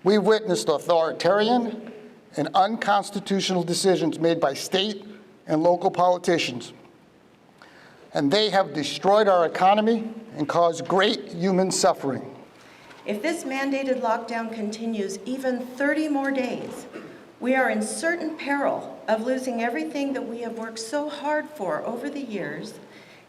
We've witnessed authoritarian and unconstitutional decisions made by state and local politicians, and they have destroyed our economy and caused great human suffering. If this mandated lockdown continues even 30 more days, we are in certain peril of losing everything that we have worked so hard for over the years,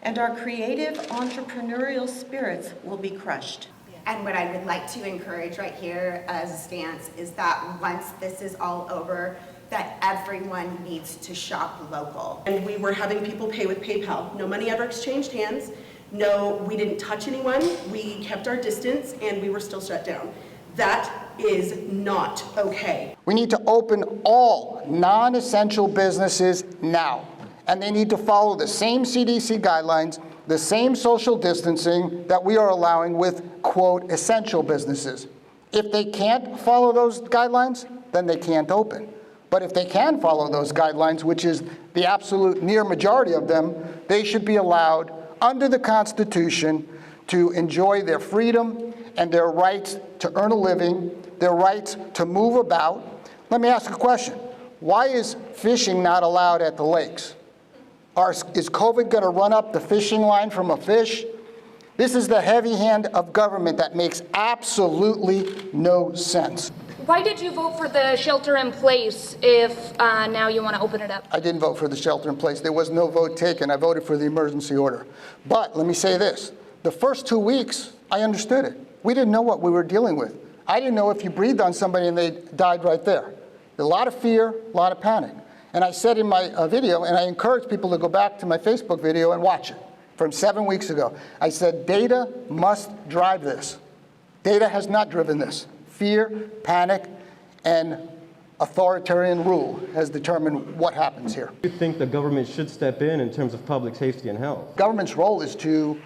and our creative entrepreneurial spirits will be crushed. And what I would like to encourage right here as a stance is that once this is all over, that everyone needs to shop local. And we were having people pay with PayPal. No money ever exchanged hands. No, we didn't touch anyone. We kept our distance and we were still shut down. That is not okay. We need to open all non-essential businesses now, and they need to follow the same CDC guidelines, the same social distancing that we are allowing with, quote, essential businesses. If they can't follow those guidelines, then they can't open. But if they can follow those guidelines, which is the absolute near majority of them, they should be allowed under the Constitution to enjoy their freedom and their rights to earn a living, their rights to move about. Let me ask a question. Why is fishing not allowed at the lakes? Is COVID going to run up the fishing line from a fish? This is the heavy hand of government that makes absolutely no sense. Why did you vote for the shelter in place if now you want to open it up? I didn't vote for the shelter in place. There was no vote taken. I voted for the emergency order. But let me say this. The first 2 weeks, I understood it. We didn't know what we were dealing with. I didn't know if you breathed on somebody and they died right there. A lot of fear, a lot of panic. And I said in my video, and I encourage people to go back to my Facebook video and watch it from 7 weeks ago. I said, data must drive this. Data has not driven this. Fear, panic, and authoritarian rule has determined what happens here. Do you think the government should step in terms of public safety and health? Government's role is to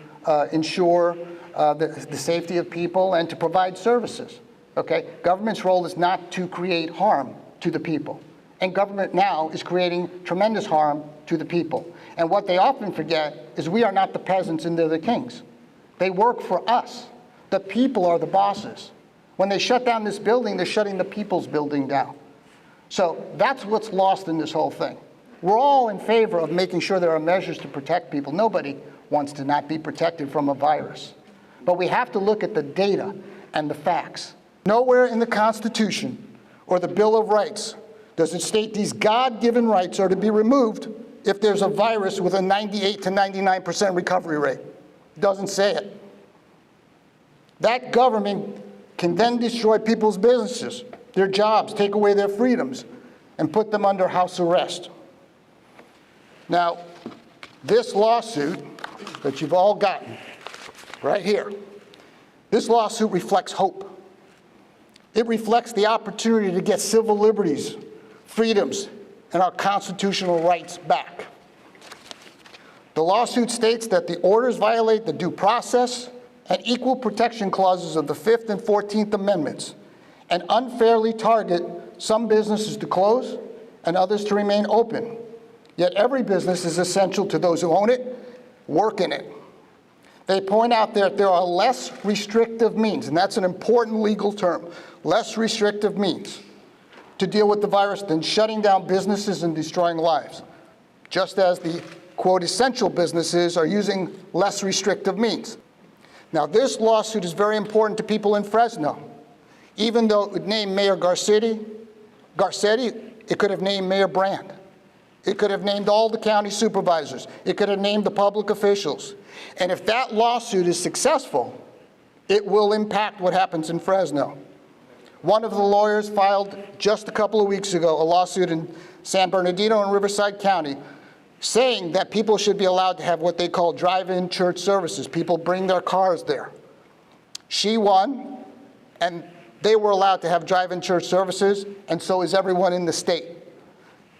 ensure the safety of people and to provide services. Okay? Government's role is not to create harm to the people. And government now is creating tremendous harm to the people. And what they often forget is we are not the peasants and they're the kings. They work for us. The people are the bosses. When they shut down this building, they're shutting the people's building down. So that's what's lost in this whole thing. We're all in favor of making sure there are measures to protect people. Nobody wants to not be protected from a virus. But we have to look at the data and the facts. Nowhere in the Constitution or the Bill of Rights does it state these God-given rights are to be removed if there's a virus with a 98 to 99% recovery rate. It doesn't say it. That government can then destroy people's businesses, their jobs, take away their freedoms, and put them under house arrest. Now, this lawsuit that you've all gotten right here, this lawsuit reflects hope. It reflects the opportunity to get civil liberties, freedoms, and our constitutional rights back. The lawsuit states that the orders violate the due process and equal protection clauses of the 5th and 14th Amendments and unfairly target some businesses to close and others to remain open. Yet every business is essential to those who own it, work in it. They point out that there are less restrictive means, and that's an important legal term, less restrictive means to deal with the virus than shutting down businesses and destroying lives, just as the, quote, essential businesses are using less restrictive means. Now, this lawsuit is very important to people in Fresno. Even though it would name Mayor Garcetti, it could have named Mayor Brand. It could have named all the county supervisors. It could have named the public officials. And if that lawsuit is successful, it will impact what happens in Fresno. One of the lawyers filed just a couple of weeks ago a lawsuit in San Bernardino and Riverside County saying that people should be allowed to have what they call drive-in church services. People bring their cars there. She won, and they were allowed to have drive-in church services, and so is everyone in the state.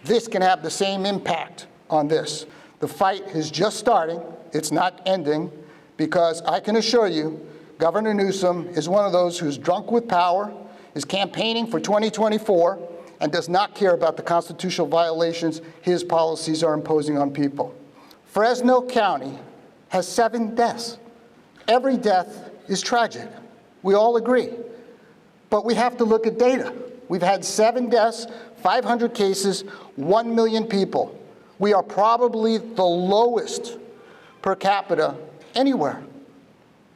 This can have the same impact on this. The fight is just starting. It's not ending, because I can assure you, Governor Newsom is one of those who's drunk with power, is campaigning for 2024, and does not care about the constitutional violations his policies are imposing on people. Fresno County has 7 deaths. Every death is tragic. We all agree. But we have to look at data. We've had 7 deaths, 500 cases, 1 million people. We are probably the lowest per capita anywhere.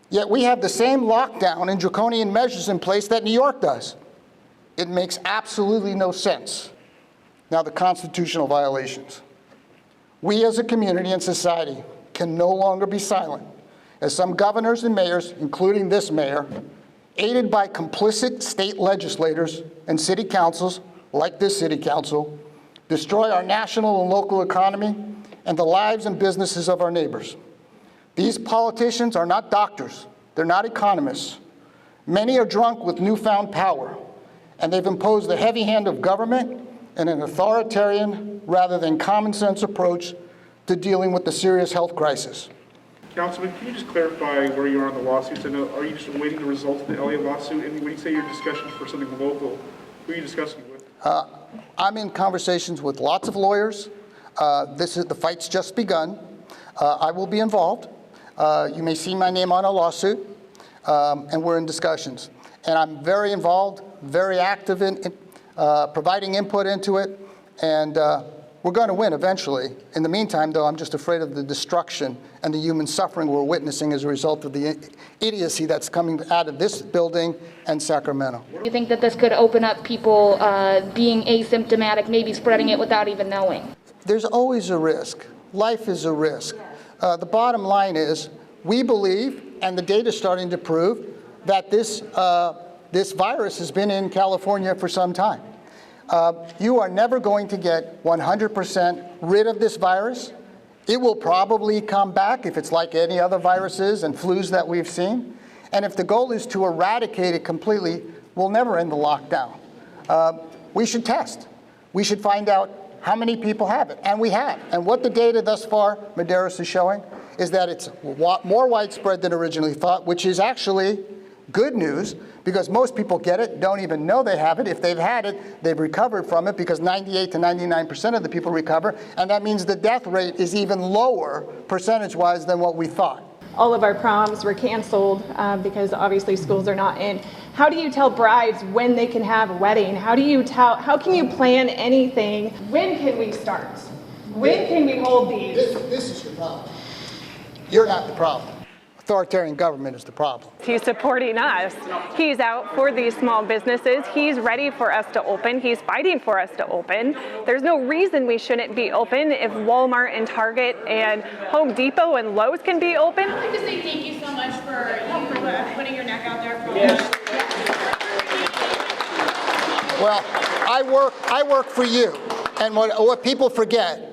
Yet we have the same lockdown and draconian measures in place that New York does. It makes absolutely no sense. Now, the constitutional violations. We as a community and society can no longer be silent as some governors and mayors, including this mayor, aided by complicit state legislators and city councils, like this city council, destroy our national and local economy and the lives and businesses of our neighbors. These politicians are not doctors. They're not economists. Many are drunk with newfound power, and they've imposed the heavy hand of government and an authoritarian rather than common sense approach to dealing with the serious health crisis. Councilman, can you just clarify where you are on the lawsuits? I know, are you just awaiting the results of the Elliott lawsuit? And when you say your discussion for something local, who are you discussing with? I'm in conversations with lots of lawyers. The fight's just begun. I will be involved. You may see my name on a lawsuit, and we're in discussions. And I'm very involved, very active in providing input into it, and we're going to win eventually. In the meantime, though, I'm just afraid of the destruction and the human suffering we're witnessing as a result of the idiocy that's coming out of this building and Sacramento. Do you think that this could open up people being asymptomatic, maybe spreading it without even knowing? There's always a risk. Life is a risk. The bottom line is, we believe, and the data is starting to prove, that this virus has been in California for some time. You are never going to get 100% rid of this virus. It will probably come back if it's like any other viruses and flus that we've seen. And if the goal is to eradicate it completely, we'll never end the lockdown. We should test. We should find out how many people have it, and we have. And what the data thus far, Medeiros is showing, is that it's more widespread than originally thought, which is actually good news, because most people get it, don't even know they have it. If they've had it, they've recovered from it, because 98 to 99% of the people recover, and that means the death rate is even lower percentage-wise than what we thought. All of our proms were canceled because obviously schools are not in. How do you tell brides when they can have a wedding? How can you plan anything? When can we start? When can we hold these? This is your problem. You're not the problem. Authoritarian government is the problem. He's supporting us. He's out for these small businesses. He's ready for us to open. He's fighting for us to open. There's no reason we shouldn't be open if Walmart and Target and Home Depot and Lowe's can be open. I'd like to say thank you so much for putting your neck out there for us. Well, I work for you. And what people forget,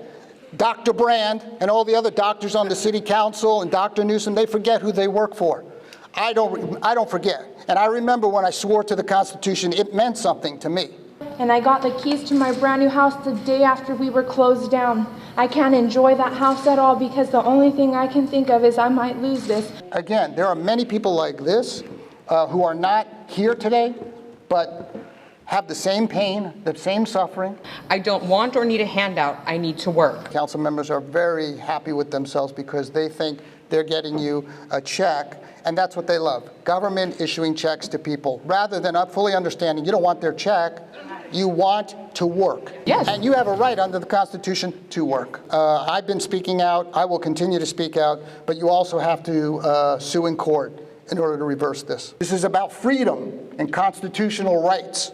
Dr. Brand and all the other doctors on the city council and Dr. Newsom, they forget who they work for. I don't forget. And I remember when I swore to the Constitution, it meant something to me. And I got the keys to my brand new house the day after we were closed down. I can't enjoy that house at all because the only thing I can think of is I might lose this. Again, there are many people like this who are not here today, but have the same pain, the same suffering. I don't want or need a handout. I need to work. Council members are very happy with themselves because they think they're getting you a check, and that's what they love. Government issuing checks to people, rather than fully understanding you don't want their check, you want to work. Yes. And you have a right under the Constitution to work. I've been speaking out. I will continue to speak out, but you also have to sue in court in order to reverse this. This is about freedom and constitutional rights.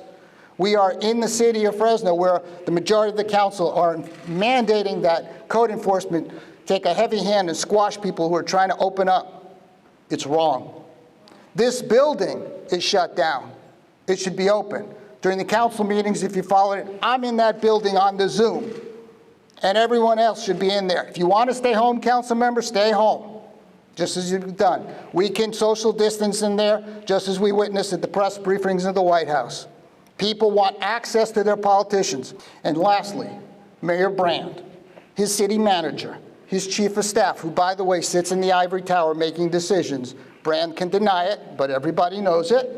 We are in the city of Fresno where the majority of the council are mandating that code enforcement take a heavy hand and squash people who are trying to open up. It's wrong. This building is shut down. It should be open. During the council meetings, if you follow it, I'm in that building on the Zoom, and everyone else should be in there. If you want to stay home, council members, stay home, just as you've done. We can social distance in there, just as we witnessed at the press briefings in the White House. People want access to their politicians. And lastly, Mayor Brand, his city manager, his chief of staff, who, by the way, sits in the ivory tower making decisions. Brand can deny it, but everybody knows it.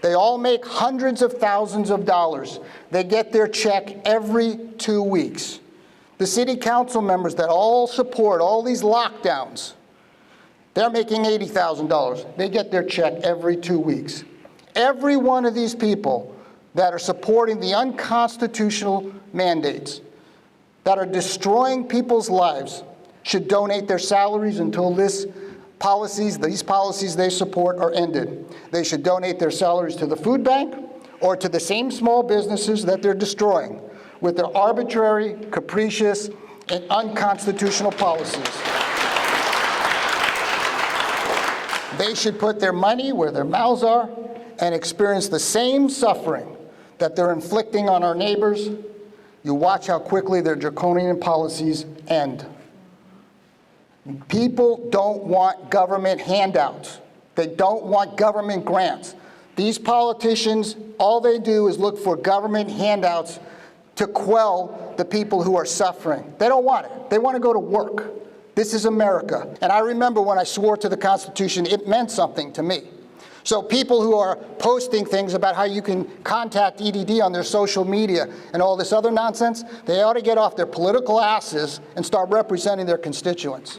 They all make hundreds of thousands of dollars. They get their check every 2 weeks. The city council members that all support all these lockdowns, they're making $80,000. They get their check every 2 weeks. every one of these people that are supporting the unconstitutional mandates, that are destroying people's lives, should donate their salaries until these policies they support are ended. They should donate their salaries to the food bank or to the same small businesses that they're destroying with their arbitrary, capricious, and unconstitutional policies. They should put their money where their mouths are and experience the same suffering that they're inflicting on our neighbors. You watch how quickly their draconian policies end. People don't want government handouts. They don't want government grants. These politicians, all they do is look for government handouts to quell the people who are suffering. They don't want it. They want to go to work. This is America. And I remember when I swore to the Constitution, it meant something to me. So people who are posting things about how you can contact EDD on their social media and all this other nonsense, they ought to get off their political asses and start representing their constituents.